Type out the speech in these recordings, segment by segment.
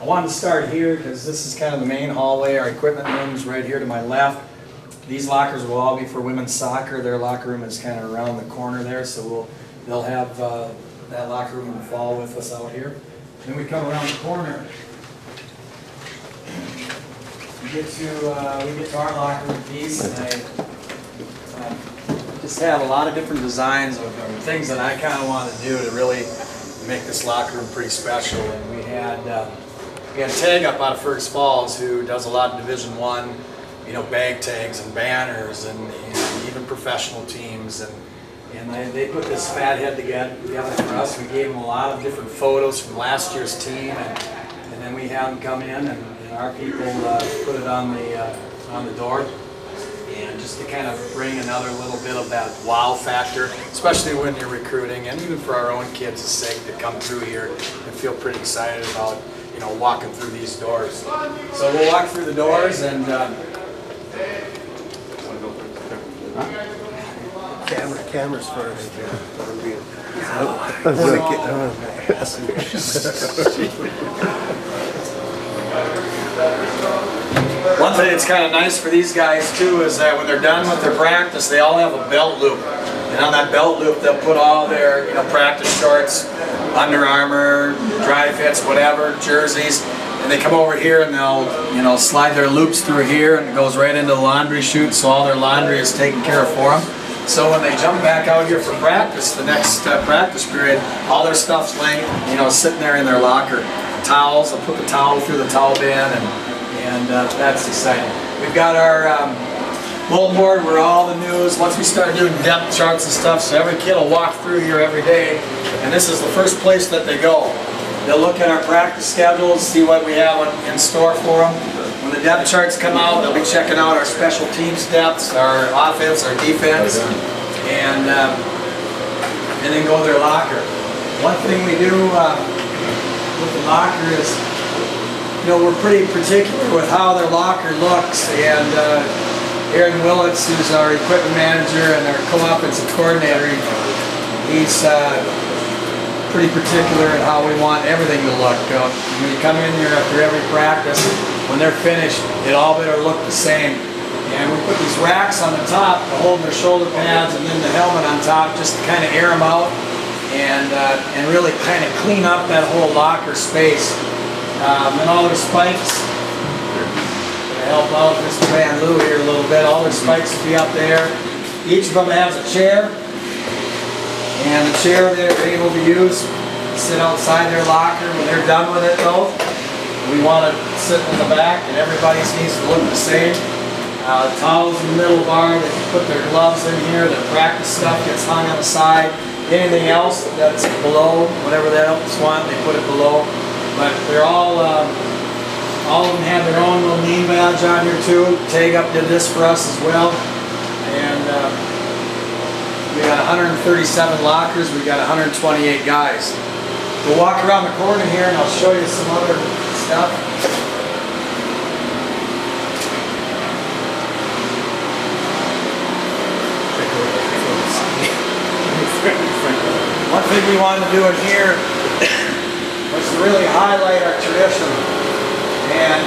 wanted to start here because this is kind of the main hallway. Our equipment room's right here to my left. These lockers will all be for women's soccer. Their locker room is kind of around the corner there, so they'll have that locker room in the fall with us out here. Then we come around the corner. We get to our locker room piece, and I just have a lot of different designs of things that I kind of want to do to really make this locker room pretty special. And we had Tag up out of Fergus Falls, who does a lot of Division I, bag tags and banners and even professional teams, and they put this fat head together for us. We gave them a lot of different photos from last year's team, and then we had them come in, and our people put it on the door, and just to kind of bring another little bit of that wow factor, especially when you're recruiting, and even for our own kids' sake to come through here and feel pretty excited about walking through these doors. So we'll walk through the doors and. Cameras first. One thing that's kind of nice for these guys too is that when they're done with their practice, they all have a belt loop. And on that belt loop, they'll put all their practice shorts, Under Armour, dry fits, whatever, jerseys. And they come over here and they'll slide their loops through here, and it goes right into the laundry chute, so all their laundry is taken care of for them. So when they jump back out here for practice, the next practice period, all their stuff's laying, sitting there in their locker. Towels, they'll put the towel through the towel bin, and that's exciting. We've got our bulletin board where all the news, once we start doing depth charts and stuff, so every kid will walk through here every day, and this is the first place that they go. They'll look at our practice schedules, see what we have in store for them. When the depth charts come out, they'll be checking out our special teams depths, our offense, our defense, and then go to their locker. One thing we do with the locker is, we're pretty particular with how their locker looks, and Aaron Willits, who's our equipment manager and our co-offensive coordinator, he's pretty particular in how we want everything to look. When you come in here after every practice, when they're finished, it all better look the same. And we put these racks on the top to hold their shoulder pads, and then the helmet on top just to kind of air them out and really kind of clean up that whole locker space. And all their spikes, to help out Mr. Van Loo here a little bit, all their spikes will be up there. Each of them has a chair. And the chair they're able to use, sit outside their locker. When they're done with it though, we want to sit in the back, and everybody's needs to look the same. Towels in the middle bar, they can put their gloves in here, their practice stuff gets hung on the side. Anything else that's below, whatever they else want, they put it below. But they're all of them have their own little name badge on here too. Tag Up did this for us as well. And we got 137 lockers, we got 128 guys. We'll walk around the corner here and I'll show you some other stuff. One thing we wanted to do in here was to really highlight our tradition. And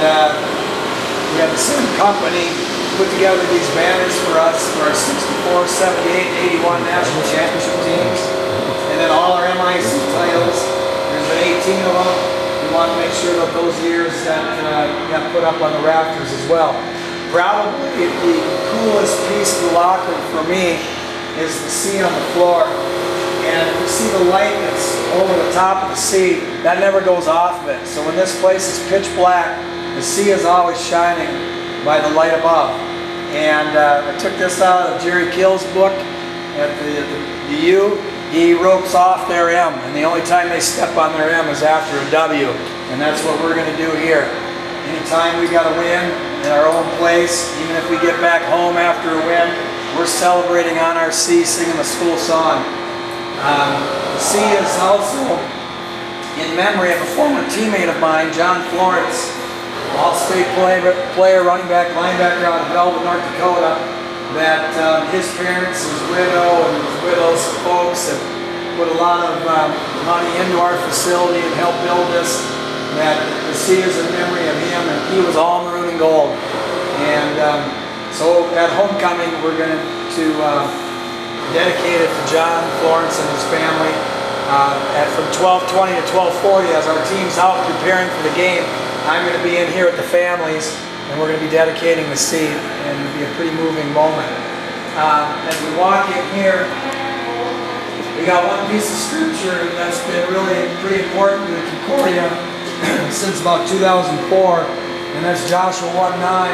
we have the same company put together these banners for us for our 64, 78, 81 national championship teams, and then all our MIC titles. There's been 18 of them. We want to make sure that those years that got put up on the rafters as well. Probably the coolest piece of the locker for me is the C on the floor. And if you see the light that's over the top of the C, that never goes off of it. So when this place is pitch black, the C is always shining by the light above. And I took this out of Jerry Kill's book at the U. He ropes off their M, and the only time they step on their M is after a W. And that's what we're going to do here. Anytime we got a win in our own place, even if we get back home after a win, we're celebrating on our C, singing the school song. The C is also in memory of a former teammate of mine, John Florence, All-State player, running back, linebacker out of Velvet, North Dakota, that his parents, his widow, and his widow's folks have put a lot of money into our facility and helped build this. that the C is in memory of him, and he was all maroon and gold. And so at homecoming, we're going to dedicate it to John Florence and his family. From 12:20 to 12:40, as our team's out preparing for the game, I'm going to be in here at the families, and we're going to be dedicating the seat, and it'll be a pretty moving moment. As we walk in here, we got one piece of scripture that's been really pretty important to Concordia since about 2004, and that's Joshua 1:9.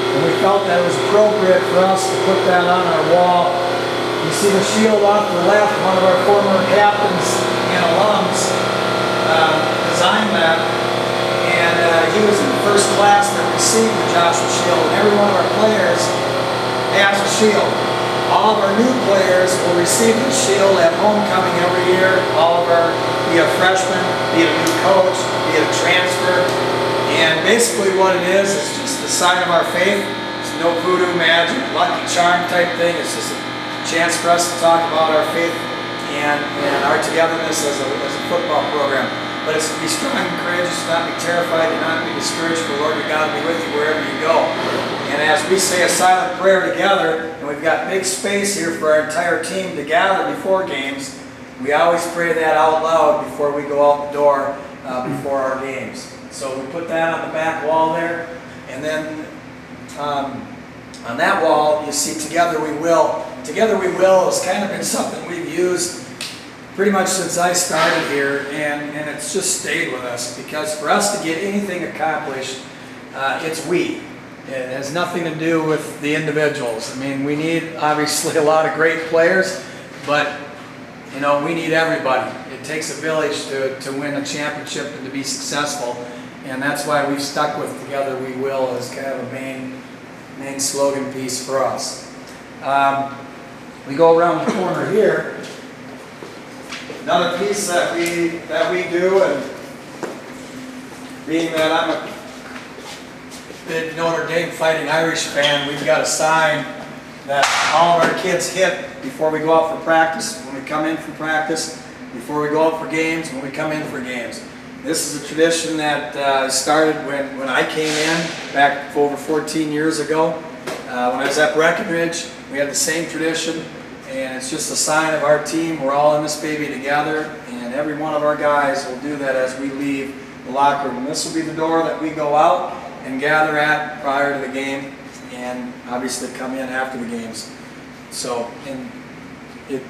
And we felt that it was appropriate for us to put that on our wall. You see the shield off to the left, one of our former captains and alums designed that. And he was in the first class that received the Joshua Shield, and every one of our players has a shield. All of our new players will receive the shield at homecoming every year. All of our, be it a freshman, be it a new coach, be it a transfer. And basically what it is just a sign of our faith. It's no voodoo magic, lucky charm type thing. It's just a chance for us to talk about our faith and our togetherness as a football program. But it's to be strong and courageous, not be terrified, and not be discouraged, for Lord your God will be with you wherever you go. And as we say a silent prayer together, and we've got big space here for our entire team to gather before games, we always pray that out loud before we go out the door before our games. So we put that on the back wall there, and then on that wall you see Together We Will. Together We Will has kind of been something we've used pretty much since I started here, and it's just stayed with us, because for us to get anything accomplished, it's we. It has nothing to do with the individuals. I mean, we need obviously a lot of great players, but you know, we need everybody. It takes a village to win a championship and to be successful, and that's why we've stuck with Together We Will as kind of a main slogan piece for us. We go around the corner here. Another piece that we do, and being that I'm a big Notre Dame Fighting Irish fan, we've got a sign that all of our kids hit before we go out for practice, when we come in for practice, before we go out for games, when we come in for games. This is a tradition that started when I came in back over 14 years ago. When I was at Breckenridge, we had the same tradition, and it's just a sign of our team. We're all in this baby together, and every one of our guys will do that as we leave the locker room. This will be the door that we go out and gather at prior to the game, and obviously come in after the games. So, and it